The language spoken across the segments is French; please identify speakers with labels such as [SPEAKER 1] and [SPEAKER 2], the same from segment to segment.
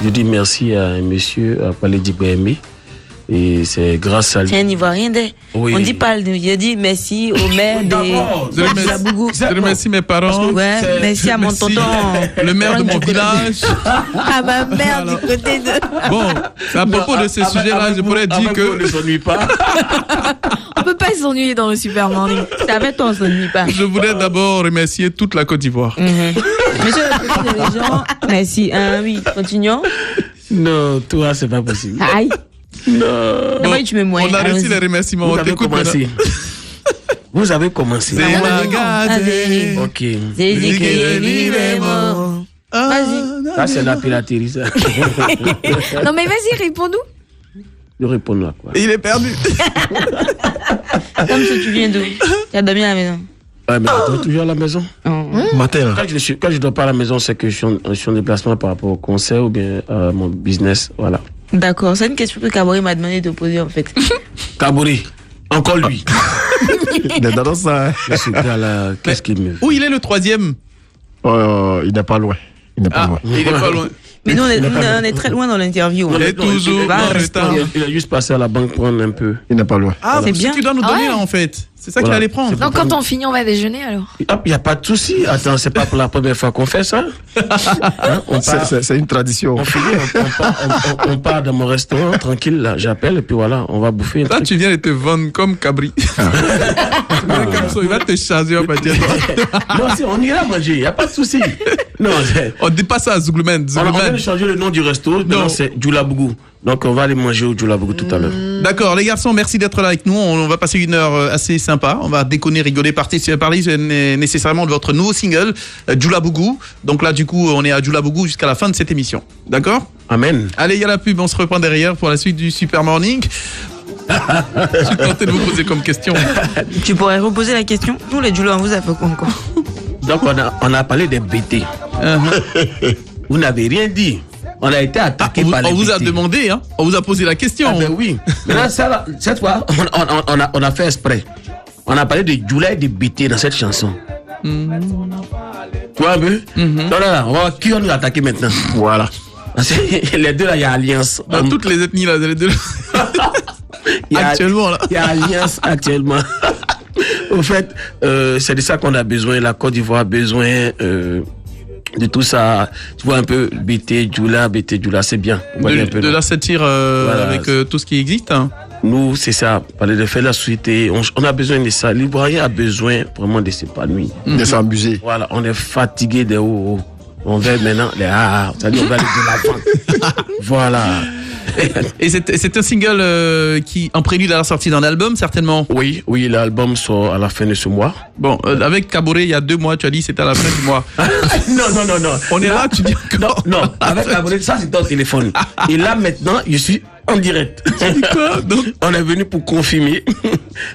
[SPEAKER 1] Je dis merci à un monsieur, à Paledi BMI. Et c'est grâce à lui.
[SPEAKER 2] C'est un Ivoirien.
[SPEAKER 1] Oui.
[SPEAKER 2] On dit pas, il dit merci au maire de Djoulabougou.
[SPEAKER 3] Je remercie mes parents.
[SPEAKER 2] Ouais, merci à mon tonton.
[SPEAKER 3] Le maire de mon village.
[SPEAKER 2] À ma mère du côté de.
[SPEAKER 3] Bon, à propos de ce sujet-là, je pourrais dire que.
[SPEAKER 1] On ne s'ennuie pas.
[SPEAKER 4] On peut pas s'ennuyer dans le Super Morning.
[SPEAKER 2] C'est avec toi, on s'ennuie pas.
[SPEAKER 3] Je voudrais d'abord remercier toute la Côte d'Ivoire.
[SPEAKER 2] Monsieur le président des gens, merci. Oui, continuons.
[SPEAKER 1] Non, toi, c'est pas possible.
[SPEAKER 2] Aïe.
[SPEAKER 1] Non.
[SPEAKER 2] D'abord, tu me moins.
[SPEAKER 3] On a reçu les remerciements.
[SPEAKER 1] Vous
[SPEAKER 3] On
[SPEAKER 1] avez
[SPEAKER 3] t'écoute
[SPEAKER 1] commencé. Vous avez commencé.
[SPEAKER 3] C'est magazé.
[SPEAKER 1] Ok.
[SPEAKER 2] C'est dit que vivement. Vas-y.
[SPEAKER 1] Ça, c'est la piraterie, ça.
[SPEAKER 4] Non mais vas-y, réponds-nous.
[SPEAKER 1] Je réponds à quoi?
[SPEAKER 3] Il est perdu.
[SPEAKER 2] Comme si tu viens d'où? Tu as dormi à la maison.
[SPEAKER 1] Ouais, mais je dors toujours à la maison.
[SPEAKER 3] Matin.
[SPEAKER 1] Quand je dors pas à la maison, c'est que je suis en déplacement par rapport au concert ou bien à mon business. Voilà.
[SPEAKER 2] D'accord, c'est une question que Kabori m'a demandé de poser en fait.
[SPEAKER 1] Kabori, encore lui.
[SPEAKER 5] Il est dans ça.
[SPEAKER 1] Ce gars-là, qu'est-ce qu'il me fait?
[SPEAKER 3] Où il est le troisième?
[SPEAKER 5] Il n'est pas loin. Il n'est pas loin.
[SPEAKER 3] Il est pas loin.
[SPEAKER 2] Mais nous, on est très loin dans l'interview.
[SPEAKER 3] Il est toujours en retard.
[SPEAKER 1] Il a juste passé à la banque prendre un peu.
[SPEAKER 5] Il n'est pas loin.
[SPEAKER 3] Ah,
[SPEAKER 2] c'est
[SPEAKER 3] c'est
[SPEAKER 2] bien.
[SPEAKER 3] bien. Tu dois nous donner là en fait. C'est ça qu'il allait prendre.
[SPEAKER 4] Donc quand on finit, on va déjeuner alors.
[SPEAKER 1] Il n'y a pas de souci. Attends, c'est pas pour la première fois qu'on fait ça. Hein?
[SPEAKER 5] C'est une tradition.
[SPEAKER 1] On part dans mon restaurant, tranquille, là. J'appelle et puis voilà, on va bouffer.
[SPEAKER 3] Là, tu viens de te vendre comme Cabri. Comme ça, il va te charger, on va dire.
[SPEAKER 1] Non, si, on ira manger, il n'y a pas de souci. Non,
[SPEAKER 3] on dépasse ça à Zougloumen.
[SPEAKER 1] On vient de changer le nom du resto. Maintenant, c'est Djoulabougou. Donc, on va aller manger au Djoulabougou tout à l'heure.
[SPEAKER 3] D'accord, les garçons, merci d'être là avec nous. On va passer une heure assez sympa. On va déconner, rigoler, parler nécessairement de votre nouveau single, Djoulabougou. Donc là, du coup, on est à Djoulabougou jusqu'à la fin de cette émission. D'accord?
[SPEAKER 1] Amen.
[SPEAKER 3] Allez, il y a la pub, on se reprend derrière pour la suite du Super Morning. Je suis tenté de vous poser comme question.
[SPEAKER 2] Tu pourrais reposer la question. Nous, les Djoula, on vous a fait quoi encore?
[SPEAKER 1] Donc, on a parlé des BT. Vous n'avez rien dit. On a été attaqué par les BT.
[SPEAKER 3] On vous a demandé, hein? On vous a posé la question.
[SPEAKER 1] Ah ben oui. Maintenant, cette fois, on a fait exprès. On a parlé de Djoula et de BT dans cette chanson. Tu vois un peu? Non, on va voir qui on nous a attaqué maintenant. Voilà. Les deux là, il y a alliance.
[SPEAKER 3] Dans toutes les ethnies là, les deux. Actuellement là.
[SPEAKER 1] Il y a alliance actuellement. Au fait, c'est de ça qu'on a besoin. La Côte d'Ivoire a besoin de tout ça. Tu vois un peu BT Djoula, c'est bien.
[SPEAKER 3] De la satire voilà, avec tout ce qui existe. Hein.
[SPEAKER 1] Nous, c'est ça. Parler de faire la société, on a besoin de ça. L'Ivoirien a besoin vraiment de s'épanouir.
[SPEAKER 5] De s'amuser.
[SPEAKER 1] Voilà, on est fatigué des hauts. On veut maintenant les c'est-à-dire on va aller de l'avant. Voilà.
[SPEAKER 3] Et c'est un single qui en prélude à la sortie d'un album, certainement.
[SPEAKER 1] Oui, l'album sort à la fin de ce mois.
[SPEAKER 3] Bon, avec Kaboré, il y a 2 mois, tu as dit c'était à la fin du mois.
[SPEAKER 1] Non.
[SPEAKER 3] On est là, tu dis encore.
[SPEAKER 1] Non, avec Kaboré, ça c'est ton téléphone. Et là maintenant, je suis en direct.
[SPEAKER 3] Quoi? Donc...
[SPEAKER 1] On est venu pour confirmer,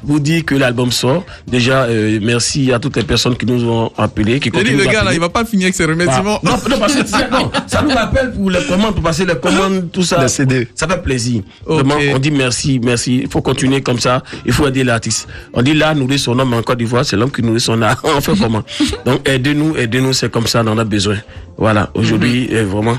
[SPEAKER 1] vous dire que l'album sort. Déjà, merci à toutes les personnes qui nous ont appelés. Qui
[SPEAKER 3] le gars là, il va pas finir avec ses remerciements.
[SPEAKER 1] Non, parce que ça nous rappelle pour les commandes, pour passer les commandes, tout ça.
[SPEAKER 5] Les CD.
[SPEAKER 1] Ça fait plaisir.
[SPEAKER 3] Okay.
[SPEAKER 1] Vraiment, on dit merci. Il faut continuer comme ça. Il faut aider l'artiste. On dit là, nourrir son homme en Côte d'Ivoire, c'est l'homme qui nourrit son art. On fait comment? Donc, aidez-nous, c'est comme ça, on en a besoin. Voilà, aujourd'hui, vraiment,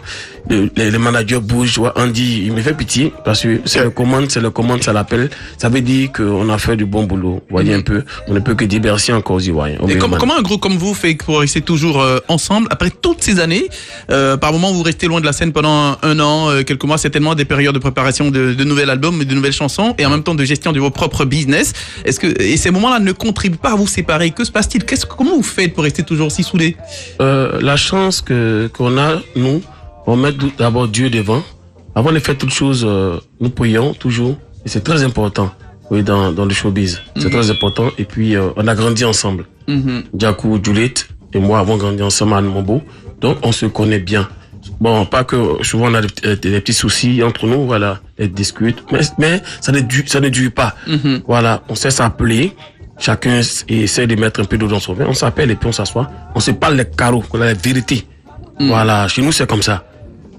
[SPEAKER 1] les managers bougent. Andy, il me fait pitié parce que c'est le commande, ça l'appelle. Ça veut dire qu'on a fait du bon boulot. Vous voyez un peu, on ne peut que dire merci encore aux Ivoiriens.
[SPEAKER 3] Et comment un groupe comme vous fait pour rester toujours ensemble après toutes ces années? Par moment, vous restez loin de la scène pendant 1 an, quelques mois, certainement des périodes de préparation de nouvel album, de nouvelles chansons, et en même temps de gestion de vos propres business. Et ces moments-là ne contribuent pas à vous séparer? Que se passe-t-il? Comment vous faites pour rester toujours si soudés?
[SPEAKER 1] La chance qu'on a, nous, on met d'abord Dieu devant. Avant de faire toutes choses, nous prions toujours. Et c'est très important, oui, dans le showbiz. C'est très important. Et puis, on a grandi ensemble. Djakou, Juliette et moi avons grandi ensemble à Mombo. Donc, on se connaît bien. Bon, pas que souvent on a des petits soucis entre nous, voilà, et discute. Mais ça ne dure pas. Voilà, on sait s'appeler. Chacun essaie de mettre un peu d'eau dans son vin. On s'appelle et puis on s'assoit. On se parle les carreaux, on a la vérité. Voilà, chez nous c'est comme ça.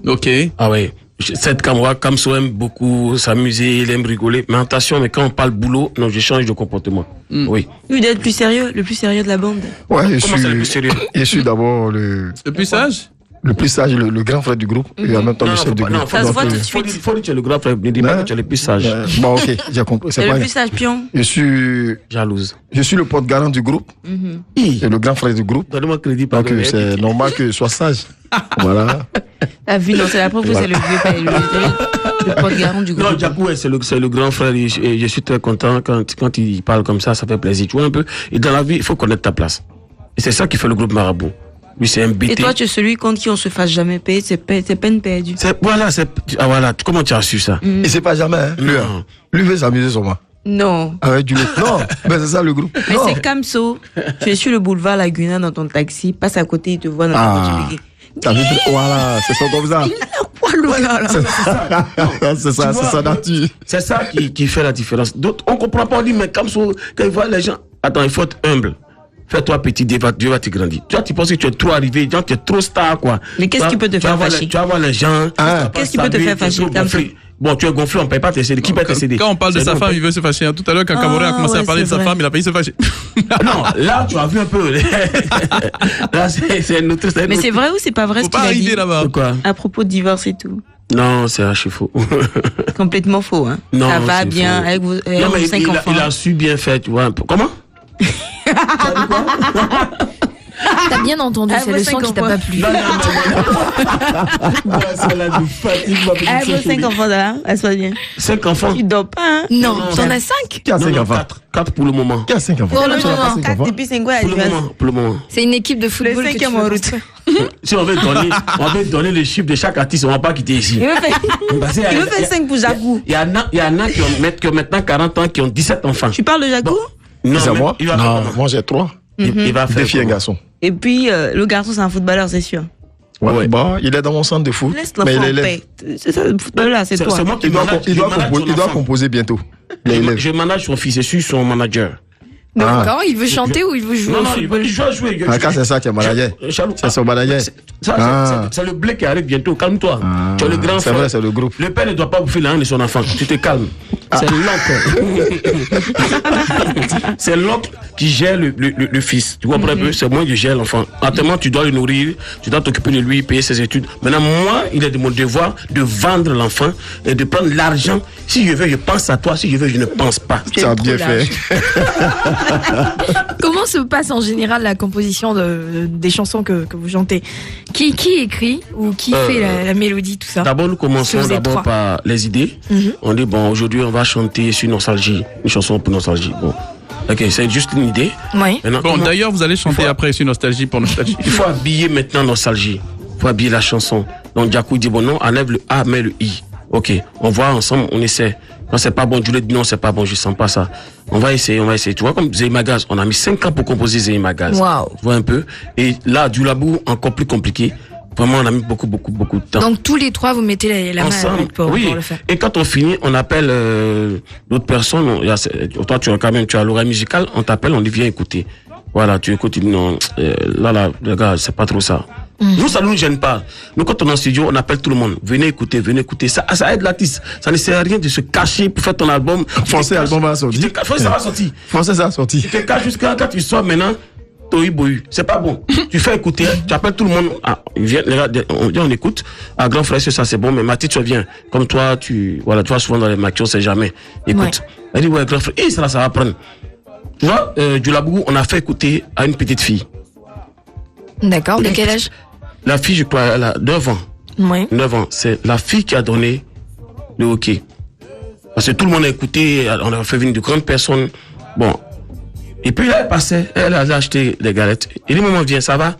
[SPEAKER 3] Ok.
[SPEAKER 1] Ah ouais. Cette Kamso aime beaucoup s'amuser, il aime rigoler. Mais attention, mais quand on parle boulot, non, je change de comportement. Oui.
[SPEAKER 2] Lui d'être plus sérieux, le plus sérieux de la bande.
[SPEAKER 5] Ouais,
[SPEAKER 1] Comment c'est le plus sérieux?
[SPEAKER 5] Je suis d'abord le
[SPEAKER 3] plus sage?
[SPEAKER 5] le plus sage, le grand frère du groupe, et en même temps le chef du groupe.
[SPEAKER 2] Ça se voit tout de
[SPEAKER 1] Faut
[SPEAKER 2] suite.
[SPEAKER 1] dire que tu es le grand frère, ne dis pas que tu es le plus sage.
[SPEAKER 5] Bon, ok, j'ai compris.
[SPEAKER 2] C'est
[SPEAKER 5] pas
[SPEAKER 2] le
[SPEAKER 5] grave.
[SPEAKER 2] plus sage pion.
[SPEAKER 5] Je suis le porte-garant du groupe, et le grand frère du groupe.
[SPEAKER 1] Donne-moi crédit,
[SPEAKER 5] Donc
[SPEAKER 1] pardon.
[SPEAKER 5] c'est normal que je sois sage. Voilà.
[SPEAKER 2] T'as vu, non, c'est la preuve que c'est le vieux père, le porte-garant du
[SPEAKER 1] Non,
[SPEAKER 2] groupe.
[SPEAKER 1] Djakou, ouais, c'est le grand frère et je suis très content quand il parle comme ça fait plaisir. Tu vois un peu. Et dans la vie, il faut connaître ta place. Et c'est ça qui fait le groupe Marabout. Lui, c'est un BT.
[SPEAKER 2] Et toi, tu es celui contre qui on se fasse jamais payer, c'est peine perdue.
[SPEAKER 1] Voilà, comment tu as su ça?
[SPEAKER 5] Et c'est pas jamais, hein.
[SPEAKER 1] Non.
[SPEAKER 5] Lui veut s'amuser sur moi.
[SPEAKER 2] Non.
[SPEAKER 5] Avec du lait. Non, mais c'est ça le groupe.
[SPEAKER 2] Mais
[SPEAKER 5] Non.
[SPEAKER 2] c'est Kamso, tu es sur le boulevard Laguna dans ton taxi, passe à côté, il te voit dans la voiture.
[SPEAKER 5] T'as vu? Voilà, c'est ça comme ça. C'est ça, c'est sa nature.
[SPEAKER 1] C'est ça qui fait la différence. D'autres, on comprend pas, on dit, mais comme ça, quand ils voient les gens, attends, il faut être humble. Fais-toi petit, Dieu va te grandir. Tu penses que tu es trop arrivé, genre, tu es trop star, quoi.
[SPEAKER 2] Mais qu'est-ce qui peut te faire fâcher?
[SPEAKER 1] Tu vas voir les gens.
[SPEAKER 2] Qu'est-ce qui peut te faire fâcher, comme ça?
[SPEAKER 1] Bon, tu es gonflé, on ne paye pas tes CD. Qui paye tes CD?
[SPEAKER 3] Quand on parle de sa femme, il veut se fâcher. Tout à l'heure, quand Cameroun a commencé à parler de sa femme, il a failli se fâcher.
[SPEAKER 1] Non, là, tu as vu un peu. Là, c'est une autre.
[SPEAKER 2] Mais c'est vrai ou c'est pas vrai
[SPEAKER 3] Faut
[SPEAKER 2] ce qu'il
[SPEAKER 3] pas
[SPEAKER 2] a dit
[SPEAKER 3] arriver là-bas.
[SPEAKER 1] Quoi?
[SPEAKER 2] à propos de divorce et tout?
[SPEAKER 1] Non, c'est archi faux.
[SPEAKER 2] Complètement faux, hein.
[SPEAKER 1] Non,
[SPEAKER 2] ça va
[SPEAKER 1] c'est
[SPEAKER 2] bien
[SPEAKER 1] faux.
[SPEAKER 2] avec vos,
[SPEAKER 1] Non, mais
[SPEAKER 2] vos 5 enfants.
[SPEAKER 1] il a su bien faire, tu vois. Un peu. Comment?
[SPEAKER 4] T'as bien entendu,
[SPEAKER 2] Ah,
[SPEAKER 4] c'est
[SPEAKER 2] vos
[SPEAKER 4] le son
[SPEAKER 2] 5
[SPEAKER 4] qui t'a
[SPEAKER 2] enfants.
[SPEAKER 4] pas plu.
[SPEAKER 1] Non. Celle-là nous fatigue, ma petite
[SPEAKER 2] Ah, vos
[SPEAKER 1] sœur
[SPEAKER 2] 5
[SPEAKER 1] chérie.
[SPEAKER 2] enfants là, elle soit bien.
[SPEAKER 1] 5 enfants.
[SPEAKER 2] Tu dors pas, hein?
[SPEAKER 4] Non,
[SPEAKER 1] Non,
[SPEAKER 4] t'en
[SPEAKER 1] non.
[SPEAKER 4] as 5.
[SPEAKER 5] Qui a 5 enfants?
[SPEAKER 1] 4 pour le moment.
[SPEAKER 5] Qui a 5 enfants?
[SPEAKER 4] Pour le
[SPEAKER 5] Tu n'as pas
[SPEAKER 4] moment.
[SPEAKER 5] 5
[SPEAKER 2] 4
[SPEAKER 5] enfants?
[SPEAKER 2] depuis 5 mois,
[SPEAKER 1] Pour le moment.
[SPEAKER 4] C'est une équipe de football.
[SPEAKER 2] Le
[SPEAKER 4] que tu
[SPEAKER 2] 5e
[SPEAKER 4] veux
[SPEAKER 2] en route.
[SPEAKER 4] construire.
[SPEAKER 1] Si on veut donner les chiffres de chaque artiste, on ne va pas quitter ici.
[SPEAKER 2] Il veut faire,
[SPEAKER 1] Parce qu'il y a-
[SPEAKER 2] il veut faire 5 pour Jacou.
[SPEAKER 1] Il y en a qui ont maintenant 40 ans, qui ont 17 enfants.
[SPEAKER 2] Tu parles de Jacou?
[SPEAKER 1] Non,
[SPEAKER 5] C'est à
[SPEAKER 1] mais
[SPEAKER 5] moi?
[SPEAKER 1] il va
[SPEAKER 5] Non,
[SPEAKER 1] faire
[SPEAKER 5] moi j'ai 3.
[SPEAKER 1] il va faire
[SPEAKER 5] Deux filles et un
[SPEAKER 1] comment?
[SPEAKER 5] garçon.
[SPEAKER 2] Et puis, le garçon, c'est un footballeur, c'est sûr.
[SPEAKER 5] Ouais. Bon, il est dans mon centre de foot.
[SPEAKER 2] Laisse
[SPEAKER 5] Mais
[SPEAKER 2] l'enfant
[SPEAKER 5] il
[SPEAKER 2] en
[SPEAKER 5] est
[SPEAKER 2] paix. C'est ça, le footballeur, c'est toi.
[SPEAKER 1] C'est moi qui
[SPEAKER 5] Il doit,
[SPEAKER 1] manage-
[SPEAKER 5] il doit
[SPEAKER 1] je manage
[SPEAKER 5] composer,
[SPEAKER 1] son
[SPEAKER 5] il doit
[SPEAKER 1] enfant.
[SPEAKER 5] composer bientôt. Il est élève.
[SPEAKER 1] Je manage son fils, je suis son manager.
[SPEAKER 4] D'accord, il veut chanter ou il veut jouer
[SPEAKER 1] Non,
[SPEAKER 4] au
[SPEAKER 1] non,
[SPEAKER 4] football?
[SPEAKER 1] il va jouer.
[SPEAKER 5] Ah, quand c'est ça qui est manager.
[SPEAKER 1] Chalou.
[SPEAKER 5] C'est son manager.
[SPEAKER 1] C'est le blé qui arrive bientôt. Calme-toi. Tu es le grand
[SPEAKER 5] C'est
[SPEAKER 1] frère.
[SPEAKER 5] vrai, c'est le groupe.
[SPEAKER 1] Le père ne doit pas bouffer la haine de son enfant. Tu te calmes. C'est l'oncle. C'est l'oncle qui gère le fils. Tu comprends un peu? C'est moi qui gère l'enfant. Actuellement, tu dois le nourrir, tu dois t'occuper de lui, payer ses études. Maintenant, moi, il est de mon devoir de vendre l'enfant et de prendre l'argent. Si je veux, je pense à toi. Si je veux, je ne pense pas.
[SPEAKER 5] Tu as bien fait.
[SPEAKER 4] Comment se passe en général la composition des chansons que vous chantez? Qui écrit ou qui fait la mélodie, tout ça?
[SPEAKER 1] D'abord, nous commençons
[SPEAKER 4] Vous êtes
[SPEAKER 1] d'abord
[SPEAKER 4] trois.
[SPEAKER 1] par les idées. On dit, bon, aujourd'hui, on va chanter sur Nostalgie. Une chanson pour Nostalgie. Bon. Ok, c'est juste une idée.
[SPEAKER 4] Oui.
[SPEAKER 1] Maintenant,
[SPEAKER 3] Bon,
[SPEAKER 1] comment-
[SPEAKER 3] d'ailleurs, vous allez chanter
[SPEAKER 1] Il faut-
[SPEAKER 3] après sur Nostalgie pour Nostalgie.
[SPEAKER 1] il faut habiller maintenant Nostalgie. Il faut habiller la chanson. Donc, Djakou dit, bon, non, enlève le A, mets le I. Ok, on voit ensemble, on essaie. Quand c'est pas bon, Juliette dit non, c'est pas bon, je sens pas ça. On va essayer. Tu vois, comme Zéhi Magaz, on a mis 5 ans pour composer Zéhi Magaz.
[SPEAKER 4] Waouh.
[SPEAKER 1] Tu vois un peu. Et là, du Labou, encore plus compliqué. Vraiment, on a mis beaucoup de temps.
[SPEAKER 4] Donc tous les trois, vous mettez la main
[SPEAKER 1] Ensemble,
[SPEAKER 4] pour
[SPEAKER 1] oui.
[SPEAKER 4] le faire.
[SPEAKER 1] Et quand on finit, on appelle d'autres personnes. Toi, tu as l'oreille musicale, on t'appelle, on dit viens écouter. Voilà, tu écoutes, tu dis non, là, les gars, c'est pas trop ça. Nous, ça ne nous gêne pas. Nous, quand on est en studio, on appelle tout le monde. Venez écouter. Ça aide l'artiste. Ça ne sert à rien de se cacher pour faire ton album.
[SPEAKER 5] Français, album va sortir.
[SPEAKER 1] Français, ça va sortir.
[SPEAKER 5] Français, ça a sorti.
[SPEAKER 1] Tu te caches jusqu'à quand tu sors maintenant. Toi, bohu. C'est pas bon. Tu fais écouter, tu appelles tout le monde. Ah, ils viennent, les gars, on écoute. Ah, grand frère, ça c'est bon, mais Mathis, tu viens. Comme toi, tu vois souvent dans les maquis, on sait jamais. Écoute. Elle dit, ouais, grand frère, ça va prendre. Tu vois, du Labou, on a fait écouter à une petite fille.
[SPEAKER 4] D'accord, de quel âge?
[SPEAKER 1] La fille, je crois, elle a 9 ans.
[SPEAKER 4] Oui.
[SPEAKER 1] 9 ans. C'est la fille qui a donné le hockey. Parce que tout le monde a écouté, on a fait venir de grandes personnes. Bon. Et puis là, elle passait, elle a acheté des galettes. Et le moment vient, ça va?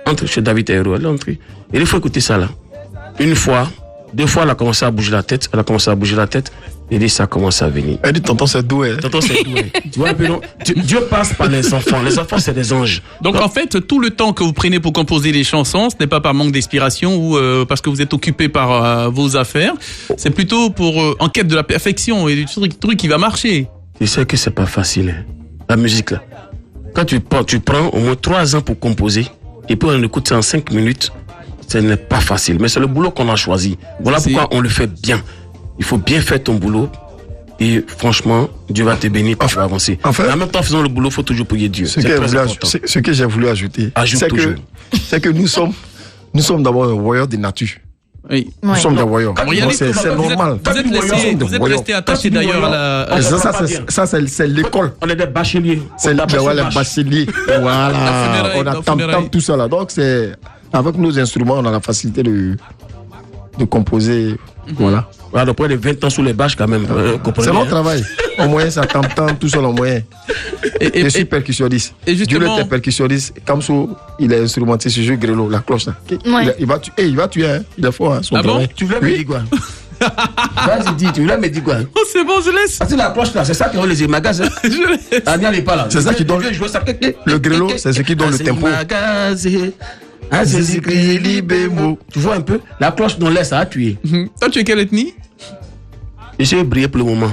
[SPEAKER 1] Entre chez David et Hero, elle est entrée. Et il faut écouter ça là. Une fois, 2 fois, elle a commencé à bouger la tête. Et dit, ça commence à venir.
[SPEAKER 5] Elle dit, tonton, c'est doué.
[SPEAKER 1] Tonton, c'est doué. Tu vois un peu, non? Dieu passe par les enfants. Les enfants, c'est des anges.
[SPEAKER 3] Donc en fait, tout le temps que vous prenez pour composer des chansons, ce n'est pas par manque d'inspiration ou parce que vous êtes occupé par vos affaires. C'est plutôt pour en quête de la perfection et du truc qui va marcher.
[SPEAKER 1] Tu sais que c'est pas facile, hein, la musique là. Quand tu prends au moins 3 ans pour composer et puis on écoute ça en 5 minutes, ce n'est pas facile. Mais c'est le boulot qu'on a choisi. Voilà pourquoi on le fait bien. Il faut bien faire ton boulot. Et franchement, Dieu va te bénir pour avancer.
[SPEAKER 5] En fait,
[SPEAKER 1] mais en même temps, faisant le boulot, il faut toujours prier Dieu.
[SPEAKER 5] Ce que j'ai voulu ajouter,
[SPEAKER 1] Ajoute toujours.
[SPEAKER 5] c'est que nous sommes Nous sommes d'abord un voyeur de nature.
[SPEAKER 3] Oui.
[SPEAKER 5] Nous sommes des voyeurs.
[SPEAKER 3] Bon,
[SPEAKER 5] Donc, c'est normal.
[SPEAKER 3] Vous êtes resté attaché d'ailleurs à la...
[SPEAKER 5] Ça, c'est l'école.
[SPEAKER 1] On est des bacheliers.
[SPEAKER 5] C'est les bacheliers. Voilà. On a tam-tam, tout ça là. Donc, c'est avec nos instruments, on a la facilité de composer. Voilà.
[SPEAKER 1] Voilà, après les 20 ans sous les bâches quand même.
[SPEAKER 5] C'est mon travail. Au moyen, ça tam-tam, tout seul en moyen. Je suis percussionniste.
[SPEAKER 3] Et justement...
[SPEAKER 5] Dieu était percussionniste. Kamso, il est instrumentiste, je joue grelot, la cloche là.
[SPEAKER 4] Ouais.
[SPEAKER 5] Il va tuer, hein. Il est fort, hein, son travail.
[SPEAKER 1] Tu voulais me dire quoi? Vas-y, dis, tu voulais me dire quoi?
[SPEAKER 3] Oh, c'est bon, je laisse.
[SPEAKER 1] Parce que la cloche là, c'est ça qui rend les magasins.
[SPEAKER 3] Je laisse.
[SPEAKER 1] Ah, n'y allez pas là.
[SPEAKER 5] C'est ça qui donne. Le grelot, c'est ce qui donne le tempo.
[SPEAKER 1] Tu vois un peu? La cloche non laisse, ça a tué.
[SPEAKER 3] Toi, tu es quelle ethnie?
[SPEAKER 1] Je suis brillé pour le moment.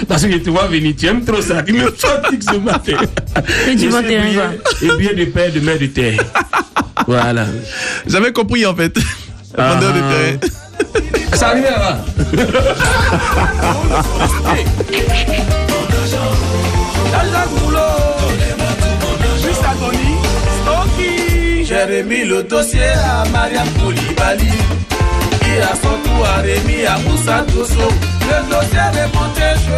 [SPEAKER 1] Parce que je te vois venir, tu aimes trop ça, tu me fatigues ce matin.
[SPEAKER 2] Et du bon terrain, quoi.
[SPEAKER 1] Et bien de père, de mère, de terre. Voilà.
[SPEAKER 3] J'avais compris en fait. Vendeur de terrain.
[SPEAKER 1] Ça arrive là.
[SPEAKER 6] Jérémy le dossier à Mariam Koulibaly. Et à son tour à Rémi à Moussa Tosso. Le dossier est monté, je